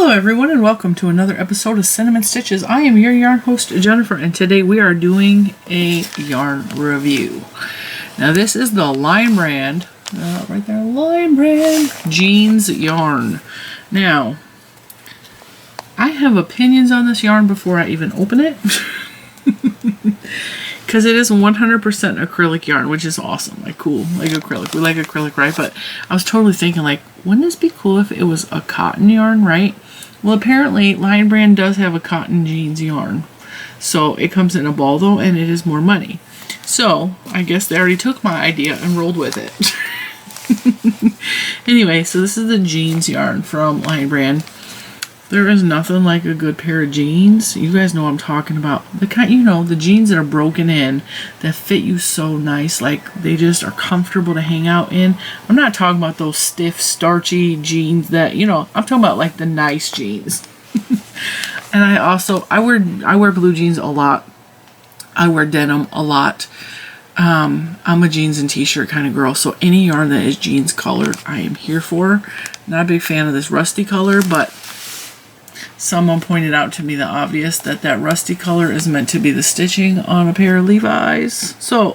Hello everyone and welcome to another episode of Cinnamon Stitches. I am your yarn host Jennifer and today we are doing a yarn review. Now this is the Line Brand, right there, Line Brand Jeans yarn. Now, I have opinions on this yarn before I even open it. Because it is 100% acrylic yarn, which is awesome. Like, cool. Like acrylic. We like acrylic, right? But I was totally thinking, like, wouldn't this be cool if it was a cotton yarn, right? Well, apparently, Line Brand does have a cotton jeans yarn. So, it comes in a ball, though, and it is more money. So, I guess they already took my idea and rolled with it. Anyway, so this is the jeans yarn from Line Brand. There is nothing like a good pair of jeans. You guys know what I'm talking about. The kind, you know, the jeans that are broken in, that fit you so nice, like they just are comfortable to hang out in. I'm not talking about those stiff, starchy jeans that, you know, I'm talking about like the nice jeans. And I wear blue jeans a lot. I wear denim a lot. I'm a jeans and t-shirt kind of girl, so any yarn that is jeans colored, I am here for. Not a big fan of this rusty color, but someone pointed out to me the obvious that rusty color is meant to be the stitching on a pair of Levi's. So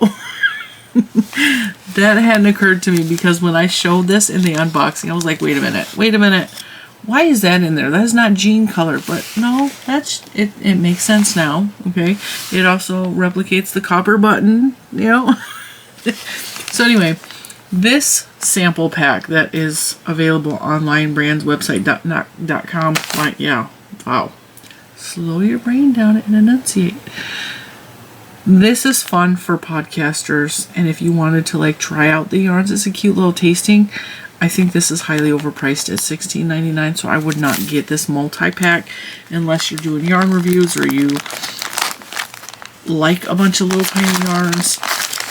that hadn't occurred to me because when I showed this in the unboxing, I was like, wait a minute. Why is that in there? That is not jean color. But no, that's it. It makes sense now. Okay. It also replicates the copper button, you know. So anyway, this sample pack that is available on Line Brand's website .com. Like, yeah, wow. Slow your brain down and enunciate. This is fun for podcasters, and if you wanted to like try out the yarns, it's a cute little tasting. I think this is highly overpriced at $16.99, so I would not get this multi-pack unless you're doing yarn reviews or you like a bunch of little tiny yarns.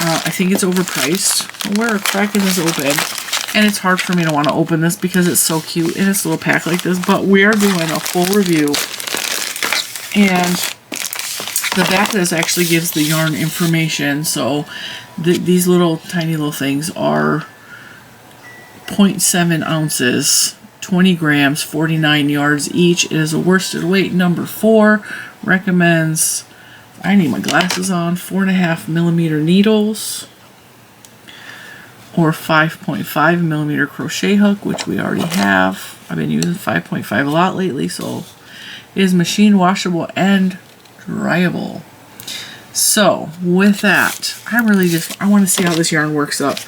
I think it's overpriced. We're cracking this open, and it's hard for me to want to open this because it's so cute in its little pack like this, but we are doing a full review, and the back of this actually gives the yarn information. So these little tiny little things are 0.7 ounces, 20 grams, 49 yards each. It is a worsted weight number 4. Recommends, I need my glasses on, 4.5 millimeter needles or 5.5 millimeter crochet hook, which we already have. I've been using 5.5 a lot lately, so it is machine washable and dryable. So with that, I want to see how this yarn works up.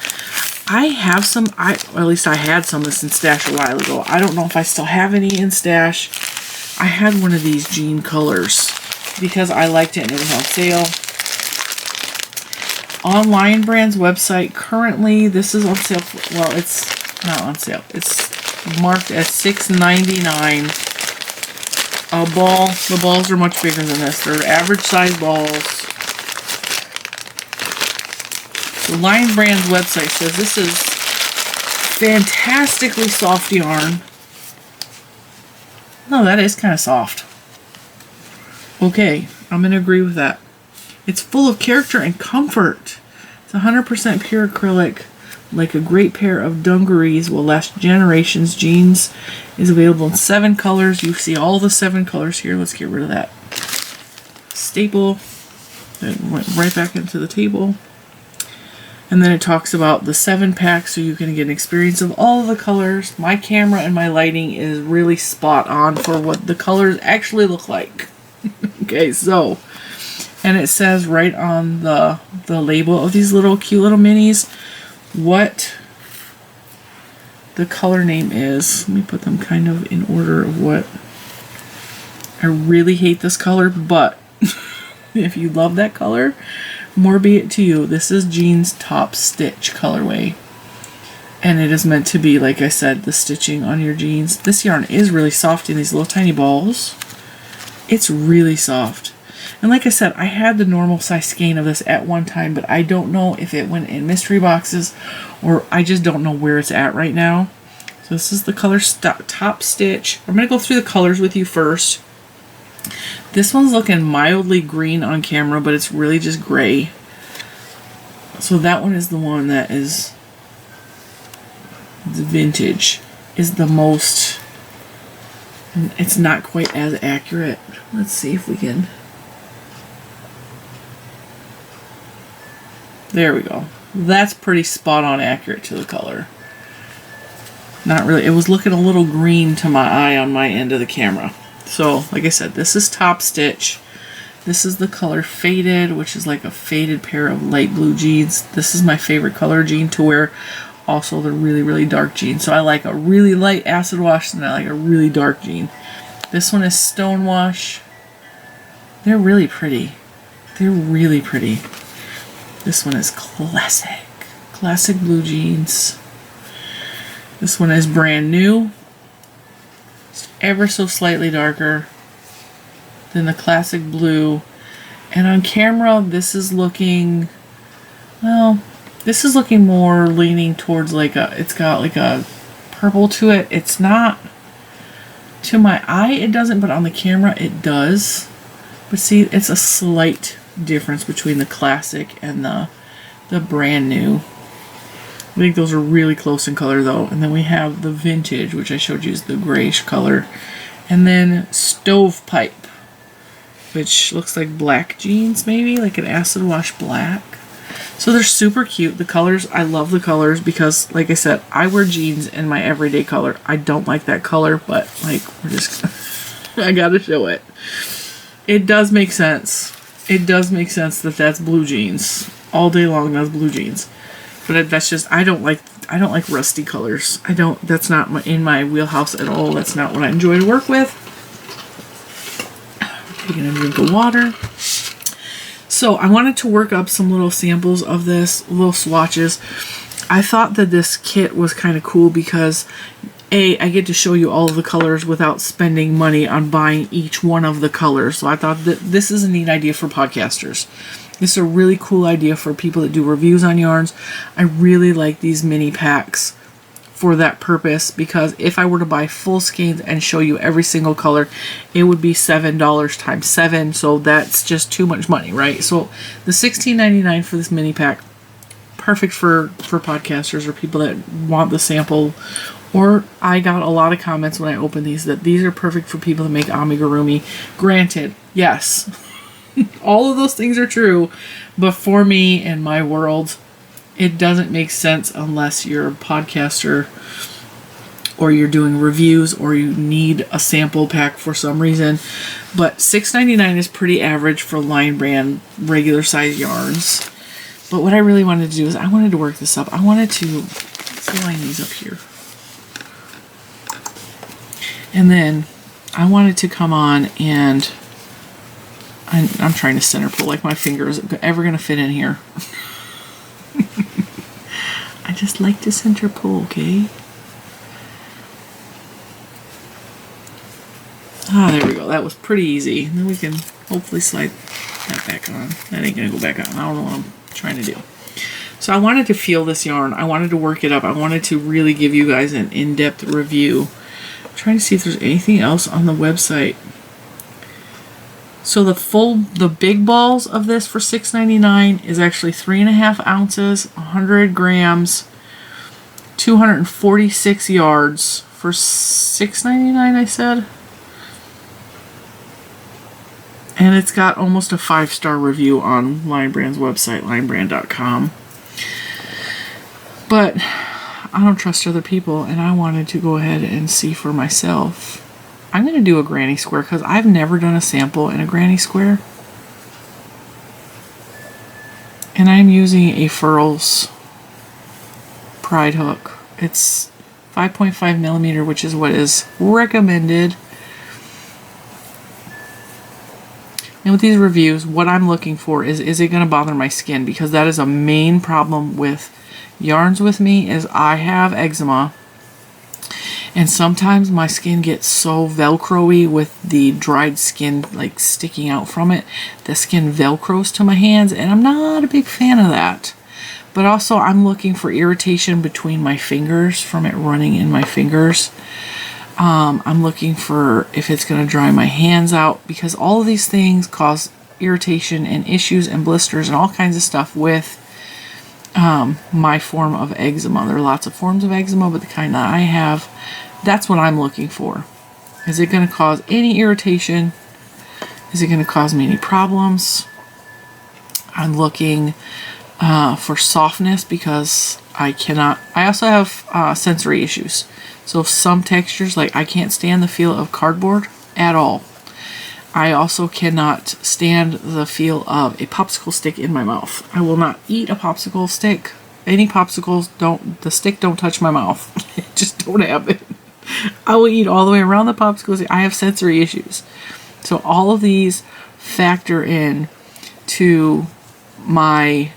I have some, or at least I had some of this in stash a while ago. I don't know if I still have any in stash. I had one of these jean colors because I liked it and it was on sale. On Line Brand's website, currently this is on sale. Well, it's not on sale. It's marked as $6.99 a ball. The balls are much bigger than this. They're average size balls. The Line Brand's website says this is fantastically soft yarn. No, that is kind of soft. Okay, I'm going to agree with that. It's full of character and comfort. It's 100% pure acrylic, like a great pair of dungarees will last generations. Jeans is available in 7 colors. You see all the 7 colors here. Let's get rid of that staple that went right back into the table. And then it talks about the 7 packs, so you can get an experience of all of the colors. My camera and my lighting is really spot on for what the colors actually look like. Okay, so, and it says right on the label of these little cute little minis what the color name is. Let me put them kind of in order of what. I really hate this color, but if you love that color, more be it to you. This is Jeans Top Stitch colorway. And it is meant to be, like I said, the stitching on your jeans. This yarn is really soft in these little tiny balls. It's really soft. And like I said, I had the normal size skein of this at one time, but I don't know if it went in mystery boxes or I just don't know where it's at right now. So this is the color Top Stitch. I'm going to go through the colors with you first. This one's looking mildly green on camera, but it's really just gray. So that one is the one that is the vintage, is the most It's not quite as accurate. Let's see if we can. There we go. That's pretty spot on accurate to the color. Not really. It was looking a little green to my eye on my end of the camera. So, like I said, this is top stitch. This is the color Faded, which is like a faded pair of light blue jeans. This is my favorite color jean to wear. Also, the really, really dark jean. So I like a really light acid wash and I like a really dark jean. This one is Stone Wash. They're really pretty. They're really pretty. This one is Classic. Classic blue jeans. This one is Brand New. It's ever so slightly darker than the Classic blue. And on camera, this is looking, well, this is looking more leaning towards like a, it's got like a purple to it. It's not, to my eye it doesn't, but on the camera it does. But see, it's a slight difference between the Classic and the Brand New. I think those are really close in color though. And then we have the Vintage, which I showed you is the grayish color. And then Stovepipe, which looks like black jeans maybe, like an acid wash black. So they're super cute. The colors, I love the colors because, like I said, I wear jeans in my everyday color. I don't like that color, but like, we're just, I gotta show it. It does make sense. It does make sense that that's blue jeans. All day long, that's blue jeans. But that's just, I don't like rusty colors. That's not in my wheelhouse at all. That's not what I enjoy to work with. Taking a drink of water. So I wanted to work up some little samples of this, little swatches. I thought that this kit was kind of cool because I get to show you all of the colors without spending money on buying each one of the colors. So I thought that this is a neat idea for podcasters. This is a really cool idea for people that do reviews on yarns. I really like these mini packs for that purpose because if I were to buy full skeins and show you every single color, it would be $7 times 7. So that's just too much money, right? So the $16.99 for this mini pack, perfect for podcasters or people that want the sample. Or I got a lot of comments when I opened these that these are perfect for people that make amigurumi. Granted, yes, all of those things are true, but for me in my world, it doesn't make sense unless you're a podcaster or you're doing reviews or you need a sample pack for some reason. But $6.99 is pretty average for line brand regular size yarns. But what I really wanted to do is I wanted to work this up. I wanted to, let's line these up here. And then I wanted to come on and I'm trying to center pull like my finger is ever going to fit in here. I just like to center pull, okay? Ah, there we go. That was pretty easy. And then we can hopefully slide that back on. That ain't going to go back on. I don't know what I'm trying to do. So I wanted to feel this yarn. I wanted to work it up. I wanted to really give you guys an in-depth review. I'm trying to see if there's anything else on the website. So the big balls of this for $6.99 is actually 3.5 ounces, 100 grams, 246 yards for $6.99, I said. And it's got almost a 5-star review on Line Brand's website, linebrand.com. But I don't trust other people, and I wanted to go ahead and see for myself. I'm going to do a granny square because I've never done a sample in a granny square. And I'm using a Furls Pride hook. It's 5.5 millimeter, which is what is recommended. And with these reviews, what I'm looking for is it going to bother my skin? Because that is a main problem with yarns with me is I have eczema. And sometimes my skin gets so Velcro-y with the dried skin like sticking out from it. The skin Velcros to my hands and I'm not a big fan of that. But also I'm looking for irritation between my fingers from it running in my fingers. I'm looking for if it's going to dry my hands out because all of these things cause irritation and issues and blisters and all kinds of stuff with my form of eczema. There are lots of forms of eczema, but the kind that I have, that's what I'm looking for. Is it going to cause any irritation? Is it going to cause me any problems? I'm looking for softness because I also have sensory issues. So some textures, like I can't stand the feel of cardboard at all. I also cannot stand the feel of a popsicle stick in my mouth. I will not eat a popsicle stick. Any popsicles, the stick don't touch my mouth. Just don't happen. I will eat all the way around the popsicle stick. I have sensory issues. So all of these factor in to my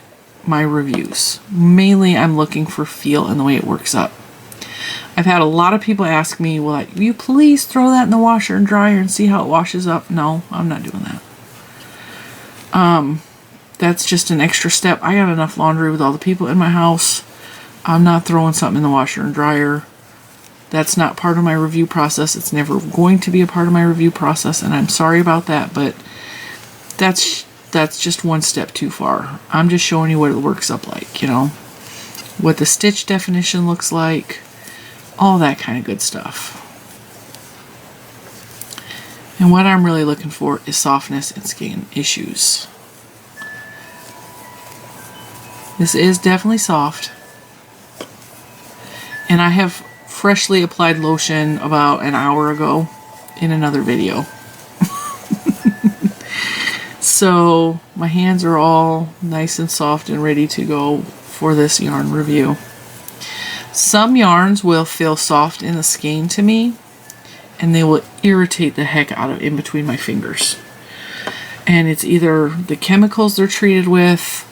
reviews. Mainly I'm looking for feel and the way it works up. I've had a lot of people ask me, will you please throw that in the washer and dryer and see how it washes up? No, I'm not doing that. That's just an extra step. I got enough laundry with all the people in my house. I'm not throwing something in the washer and dryer. That's not part of my review process. It's never going to be a part of my review process, and I'm sorry about that, but that's just one step too far. I'm just showing you what it works up like, what the stitch definition looks like, all that kind of good stuff. And what I'm really looking for is softness and skin issues. This is definitely soft. And I have freshly applied lotion about an hour ago in another video. So my hands are all nice and soft and ready to go for this yarn review. Some yarns will feel soft in the skein to me, and they will irritate the heck out of in between my fingers. And it's either the chemicals they're treated with,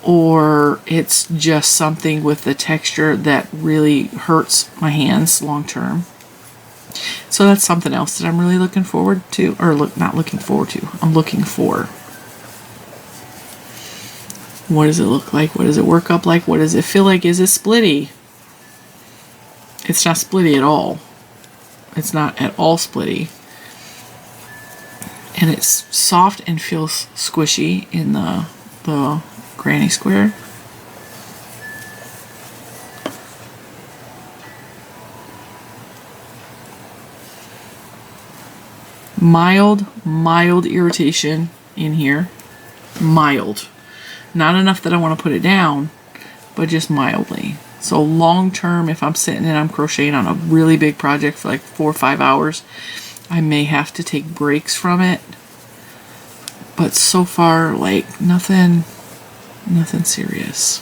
or it's just something with the texture that really hurts my hands long term. So that's something else that I'm really looking forward to, or not looking forward to, I'm looking for. What does it look like? What does it work up like? What does it feel like? Is it splitty? It's not splitty at all. It's not at all splitty. And it's soft and feels squishy in the granny square. Mild irritation in here. Mild. Not enough that I want to put it down, but just mildly. So long term, if I'm sitting and I'm crocheting on a really big project for like 4 or 5 hours, I may have to take breaks from it. But so far, like nothing serious.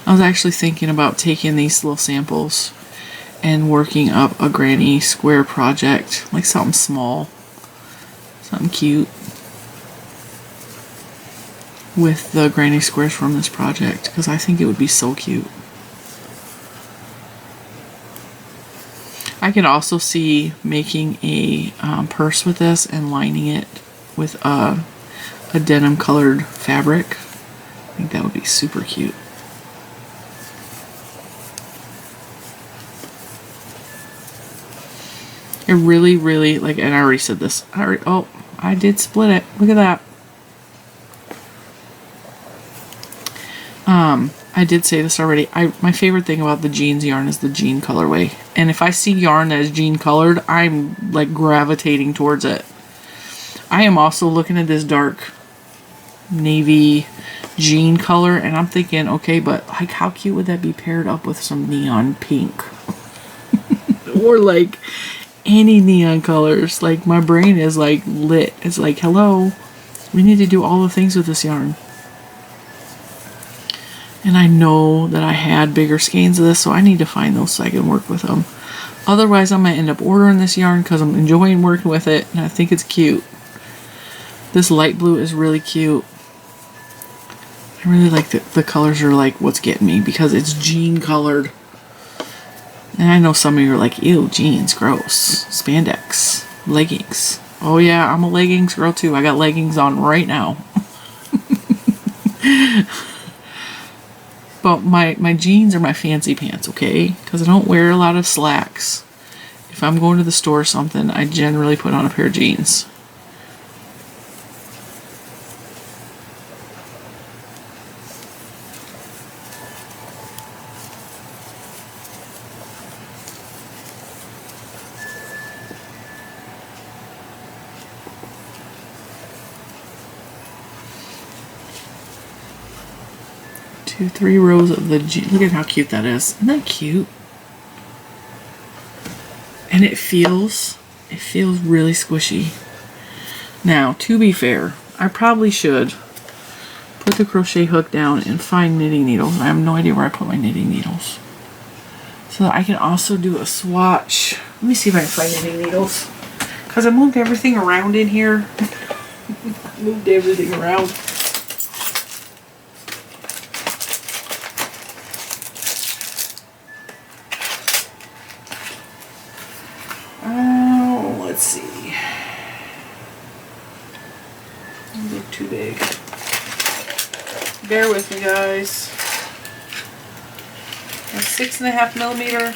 I was actually thinking about taking these little samples and working up a granny square project, like something small, something cute, with the granny squares from this project, because I think it would be so cute. I can also see making a purse with this and lining it with a denim colored fabric. I think that would be super cute. I really like, and I already said this. I did split it. Look at that. I did say this already. My favorite thing about the jeans yarn is the jean colorway. And if I see yarn that is jean colored, I'm like gravitating towards it. I am also looking at this dark navy jean color, and I'm thinking, okay, but like how cute would that be paired up with some neon pink? Or like any neon colors. Like my brain is like lit. It's like, hello, we need to do all the things with this yarn. And I know that I had bigger skeins of this, so I need to find those so I can work with them. Otherwise, I'm going to end up ordering this yarn because I'm enjoying working with it, and I think it's cute. This light blue is really cute. I really like the colors are like what's getting me because it's jean colored. And I know some of you are like, ew, jeans, gross. Spandex, leggings. Oh yeah, I'm a leggings girl too. I got leggings on right now. But my jeans are my fancy pants, okay? Because I don't wear a lot of slacks. If I'm going to the store or something, I generally put on a pair of jeans. 2, 3 rows of the look at how cute that is. Isn't that cute? And it feels really squishy. Now, to be fair, I probably should put the crochet hook down and find knitting needles. I have no idea where I put my knitting needles. So that I can also do a swatch. Let me see if I can find knitting needles. Because I moved everything around in here. Moved everything around. Oh, let's see. Don't look too big. Bear with me, guys. A 6.5 millimeter.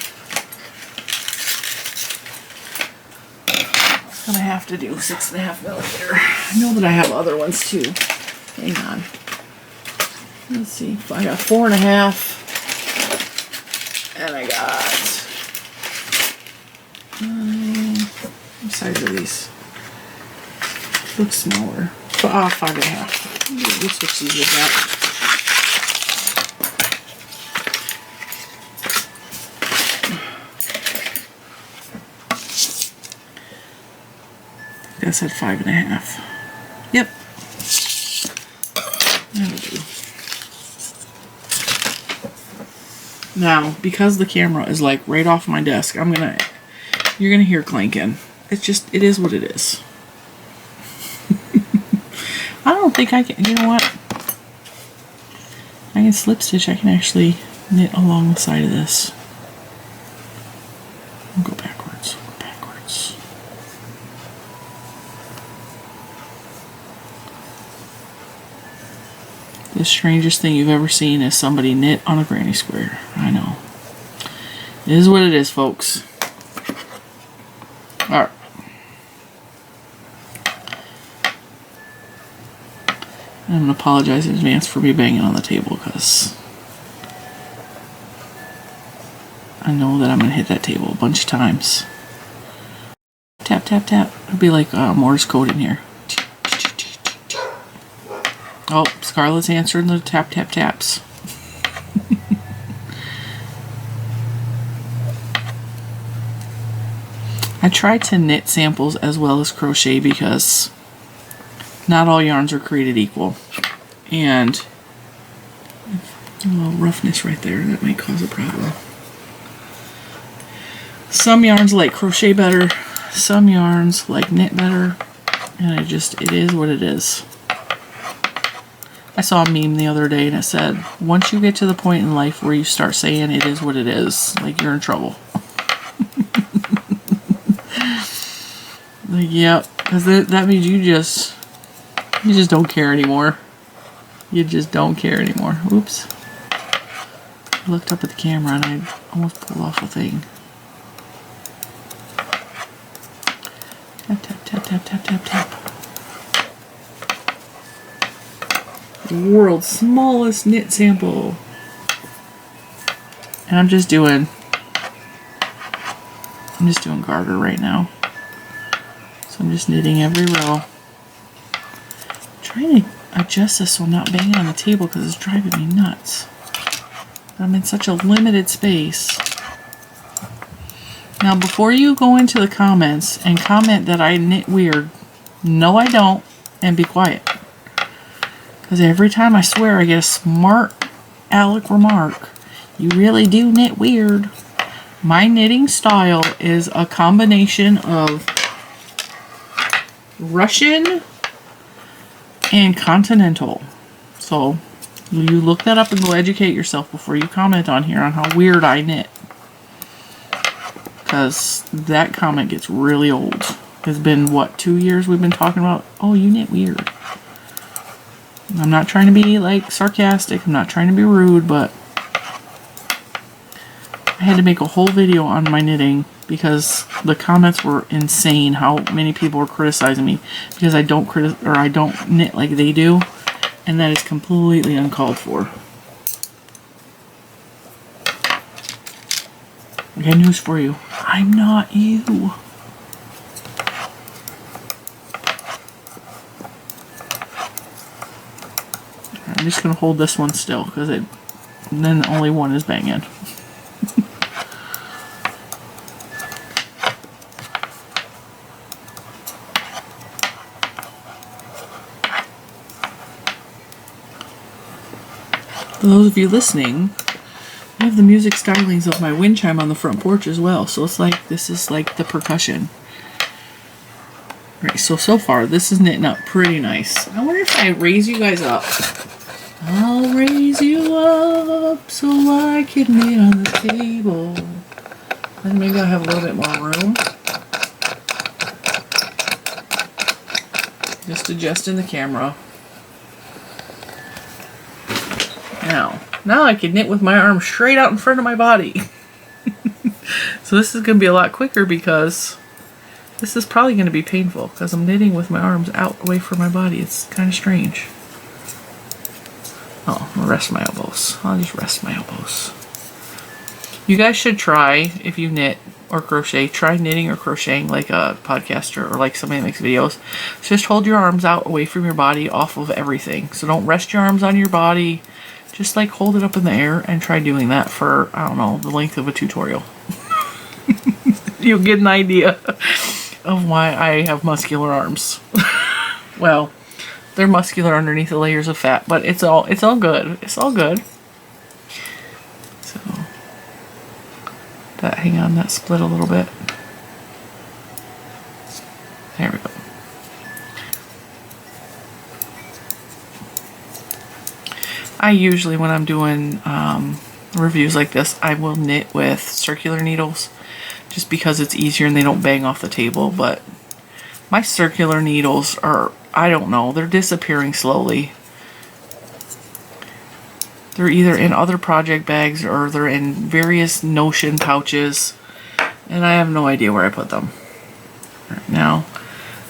I'm gonna have to do 6.5 millimeter. I know that I have other ones too. Hang on. Let's see. I got 4.5, and I got. What size are these? Looks smaller. 5.5. We'll switch these with that. I said 5.5. Yep. That'll do. Now, because the camera is like right off my desk, you're gonna hear clanking. It is what it is. I don't think I can, you know what? I can slip stitch. I can actually knit along the side of this. I'll go backwards. The strangest thing you've ever seen is somebody knit on a granny square. I know. It is what it is, folks. Alright. I'm going to apologize in advance for me banging on the table because I know that I'm going to hit that table a bunch of times. Tap, tap, tap. It'll be like Morse code in here. Oh, Scarlett's answering the tap, tap, taps. I try to knit samples as well as crochet because not all yarns are created equal. And a little roughness right there, that might cause a problem. Some yarns like crochet better, some yarns like knit better, and it is what it is. I saw a meme the other day and it said, once you get to the point in life where you start saying it is what it is, like you're in trouble. Like, yep, because that means you just don't care anymore. You just don't care anymore. Oops. I looked up at the camera and I almost pulled off a thing. Tap, tap, tap, tap, tap, tap, tap. The world's smallest knit sample. And I'm just doing garter right now. So I'm just knitting every row. I'm trying to adjust this so I'm not banging on the table because it's driving me nuts. I'm in such a limited space. Now before you go into the comments and comment that I knit weird, no I don't, and be quiet. Because every time I swear I get a smart aleck remark, you really do knit weird. My knitting style is a combination of Russian and continental. So you look that up and go educate yourself before you comment on here on how weird I knit. Because that comment gets really old. It's been, what, 2 years we've been talking about, oh, you knit weird. I'm not trying to be, like, sarcastic. I'm not trying to be rude, but I had to make a whole video on my knitting because the comments were insane how many people were criticizing me because I don't knit like they do, and that is completely uncalled for. I got news for you. I'm not you. I'm just going to hold this one still because And then only one is banging. For those of you listening, I have the music stylings of my wind chime on the front porch as well. So it's like, this is like the percussion. Alright, so far this is knitting up pretty nice. I wonder if I raise you guys up. I'll raise you up so I can knit on the table. Then maybe I'll have a little bit more room. Just adjusting the camera. Now I can knit with my arm straight out in front of my body. So this is going to be a lot quicker because this is probably going to be painful because I'm knitting with my arms out away from my body. It's kind of strange. Oh, I'll rest my elbows. I'll just rest my elbows. You guys should try, if you knit or crochet, try knitting or crocheting like a podcaster or like somebody that makes videos. So just hold your arms out away from your body off of everything. So don't rest your arms on your body. Just like hold it up in the air and try doing that for, I don't know, the length of a tutorial. You'll get an idea of why I have muscular arms. Well, they're muscular underneath the layers of fat, but it's all good. It's all good. So hang on, that split a little bit. There we go. I usually, when I'm doing reviews like this, I will knit with circular needles just because it's easier and they don't bang off the table. But my circular needles are, I don't know, they're disappearing slowly. They're either in other project bags or they're in various Notion pouches, and I have no idea where I put them. Right now,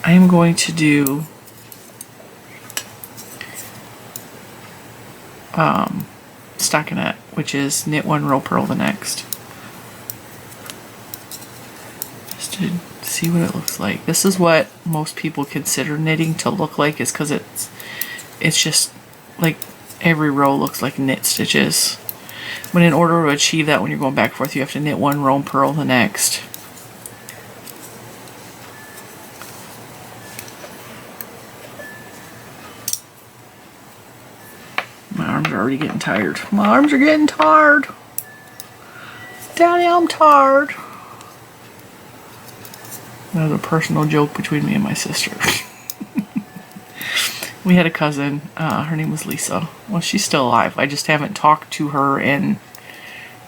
I am going to do stockinette, which is knit one row, purl the next. Just to see what it looks like. This is what most people consider knitting to look like, is because it's just like every row looks like knit stitches. But in order to achieve that, when you're going back and forth, you have to knit one row and purl the next. My arms are already getting tired. My arms are getting tired. Daddy, I'm tired. That was a personal joke between me and my sister. We had a cousin. Her name was Lisa. Well, she's still alive. I just haven't talked to her in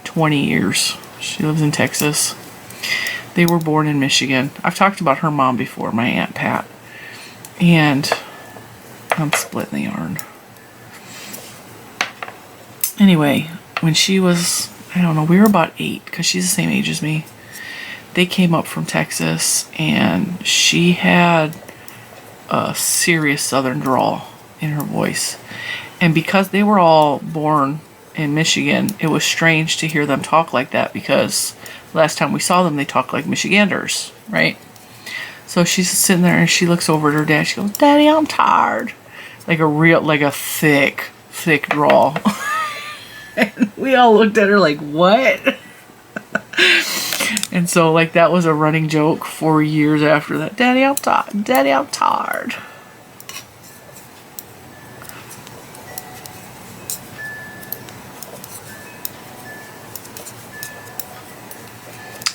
20 years. She lives in Texas. They were born in Michigan. I've talked about her mom before, my Aunt Pat. And I'm splitting the yarn. Anyway, when she was, I don't know, we were about 8, because she's the same age as me. They came up from Texas, and she had a serious southern drawl in her voice. And because they were all born in Michigan, it was strange to hear them talk like that, because last time we saw them, they talked like Michiganders, right? So she's sitting there, and she looks over at her dad. She goes, "Daddy, I'm tired." Like a thick drawl. And we all looked at her like, what? And so, like, that was a running joke for years after that. Daddy, I'm tired. Daddy, I'm tired.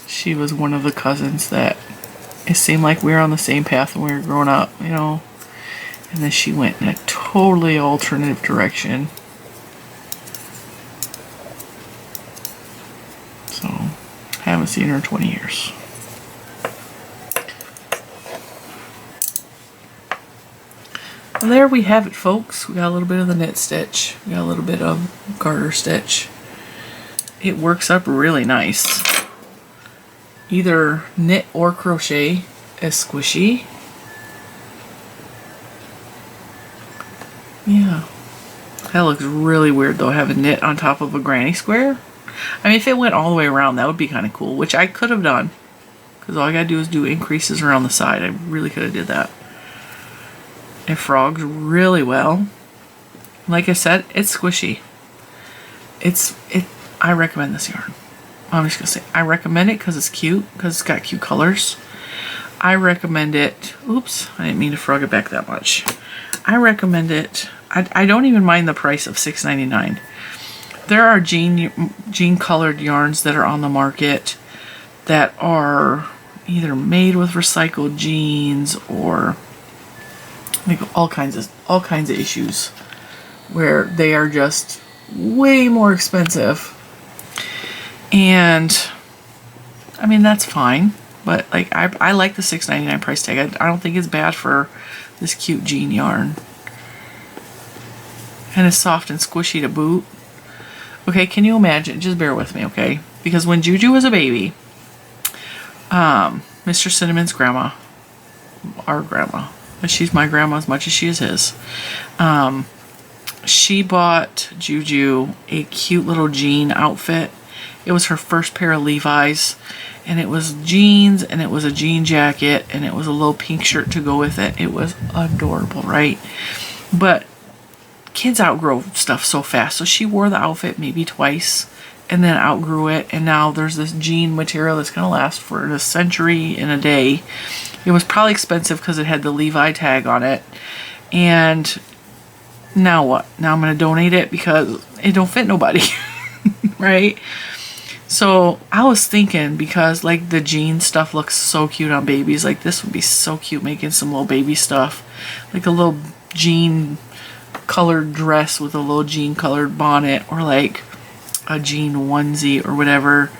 She was one of the cousins that it seemed like we were on the same path when we were growing up, you know. And then she went in a totally alternative direction. So, haven't seen her in 20 years. Well, there we have it, folks. We got a little bit of the knit stitch. We got a little bit of garter stitch. It works up really nice. Either knit or crochet is squishy. Yeah. That looks really weird though, having knit on top of a granny square. I mean, if it went all the way around, that would be kind of cool, which I could have done. Because all I gotta do is do increases around the side. I really could have did that. It frogs really well. Like I said, it's squishy. I recommend this yarn. I'm just gonna say I recommend it because it's cute, because it's got cute colors. I recommend it. Oops, I didn't mean to frog it back that much. I recommend it. I don't even mind the price of $6.99. There are jean colored yarns that are on the market that are either made with recycled jeans or like all kinds of issues where they are just way more expensive. And I mean, that's fine, but like I like the $6.99 price tag. I don't think it's bad for this cute jean yarn. And it's soft and squishy to boot. Okay, can you imagine? Just bear with me, okay? Because when Juju was a baby, Mr. Cinnamon's grandma, our grandma, but she's my grandma as much as she is his, she bought Juju a cute little jean outfit. It was her first pair of Levi's, and it was jeans, and it was a jean jacket, and it was a little pink shirt to go with it. It was adorable, right? But kids outgrow stuff so fast, so she wore the outfit maybe twice and then outgrew it, and now there's this jean material that's going to last for a century in a day. It was probably expensive because it had the Levi tag on it, and now what? Now I'm going to donate it because it don't fit nobody, right? So I was thinking, because like the jean stuff looks so cute on babies, like this would be so cute making some little baby stuff, like a little jean colored dress with a little jean colored bonnet, or like a jean onesie or whatever.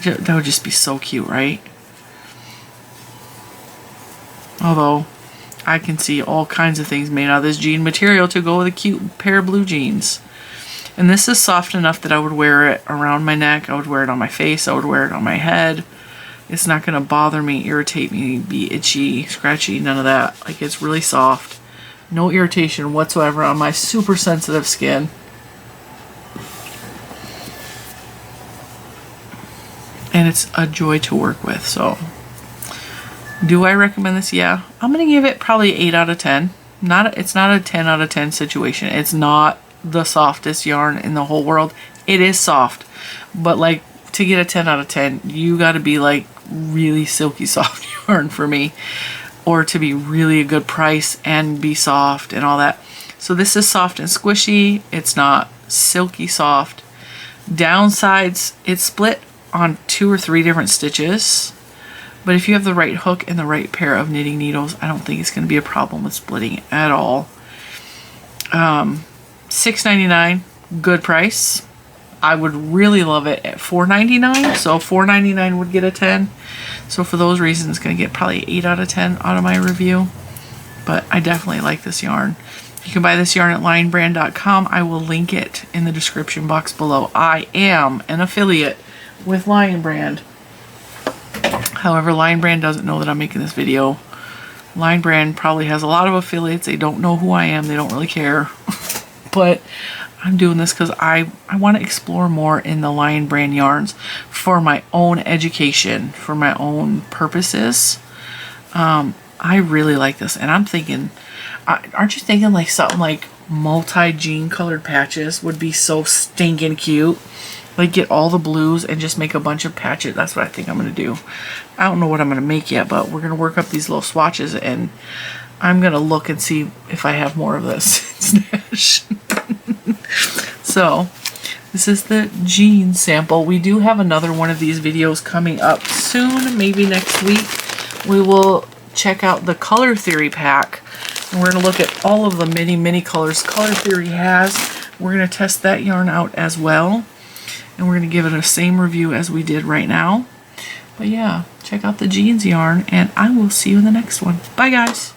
That would just be so cute, right? Although I can see all kinds of things made out of this jean material to go with a cute pair of blue jeans. And this is soft enough that I would wear it around my neck, I would wear it on my face, I would wear it on my head. It's not going to bother me, irritate me, be itchy, scratchy, none of that. Like, it's really soft. No irritation whatsoever on my super sensitive skin. And it's a joy to work with. So, do I recommend this? Yeah. I'm going to give it probably 8 out of 10. It's not a 10 out of 10 situation. It's not the softest yarn in the whole world. It is soft. But like, to get a 10 out of 10, you got to be like really silky soft yarn for me. Or to be really a good price and be soft and all that. So this is soft and squishy. It's not silky soft. Downsides, it's split on 2 or 3 different stitches. But if you have the right hook and the right pair of knitting needles, I don't think it's going to be a problem with splitting at all. $6.99, good price. I would really love it at $4.99. So $4.99 would get a 10. So for those reasons, it's going to get probably 8 out of 10 out of my review. But I definitely like this yarn. You can buy this yarn at lionbrand.com. I will link it in the description box below. I am an affiliate with Lion Brand. However, Lion Brand doesn't know that I'm making this video. Lion Brand probably has a lot of affiliates. They don't know who I am. They don't really care. But I'm doing this because I want to explore more in the Lion Brand yarns for my own education, for my own purposes. I really like this. And I'm thinking, aren't you thinking like something like multi-jean colored patches would be so stinking cute? Like, get all the blues and just make a bunch of patches. That's what I think I'm going to do. I don't know what I'm going to make yet, but we're going to work up these little swatches, and I'm going to look and see if I have more of this stash. So, this is the jean sample. We do have another one of these videos coming up soon, maybe next week. We will check out the Color Theory pack, and we're going to look at all of the many colors Color Theory has. We're going to test that yarn out as well. And we're going to give it the same review as we did right now. But yeah, check out the jeans yarn, and I will see you in the next one. Bye, guys.